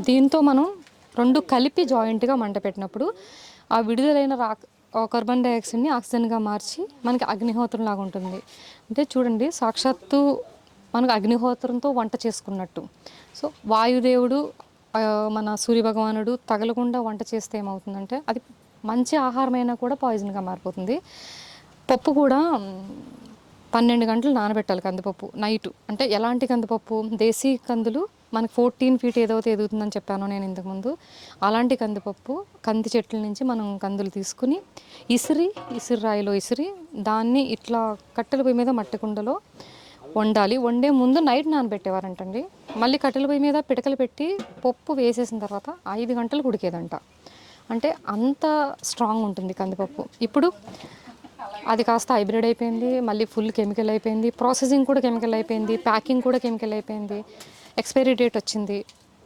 దీంతో మనం 2 కలిపి జాయింట్‌గా మంట పెట్టినప్పుడు ఆ విడుదలైన కార్బన్ డయాక్సైడ్‌ని ఆక్సిజన్‌గా మార్చి మనకి అగ్నిహోత్రంలాగా ఉంటుంది. అంటే చూడండి సాక్షాత్తు మనకు అగ్నిహోత్రంతో వంట చేసుకున్నట్టు. సో, వాయుదేవుడు మన సూర్యభగవానుడు తగలకుండా వంట చేస్తే ఏమవుతుందంటే అది మంచి ఆహారమైనా కూడా పాయిజన్‌గా మారిపోతుంది. పప్పు కూడా 12 గంటలు నానబెట్టాలి కందిపప్పు నైటు. అంటే ఎలాంటి కందిపప్పు? దేశీ కందులు మనకు 14 ఫీట్ ఏదైతే ఎదుగుతుందని చెప్పానో నేను ఇంతకుముందు, అలాంటి కందిపప్పు, కంది చెట్ల నుంచి మనం కందులు తీసుకుని ఇసిరి రాయిలో ఇసిరి దాన్ని ఇట్లా కట్టెల పొయ్యి మీద మట్టి కుండలో వండాలి. వండే ముందు నైట్ నానబెట్టేవారంటండి. మళ్ళీ కట్టెల పొయ్యి మీద పిడకలు పెట్టి పప్పు వేసేసిన తర్వాత 5 గంటలకు ఉడికేదంట. అంటే అంత స్ట్రాంగ్ ఉంటుంది కందిపప్పు. ఇప్పుడు అది కాస్త హైబ్రిడ్ అయిపోయింది. మళ్ళీ ఫుల్ కెమికల్ అయిపోయింది. ప్రాసెసింగ్ కూడా కెమికల్ అయిపోయింది. ప్యాకింగ్ కూడా కెమికల్ అయిపోయింది. ఎక్స్పైరీ డేట్ వచ్చింది.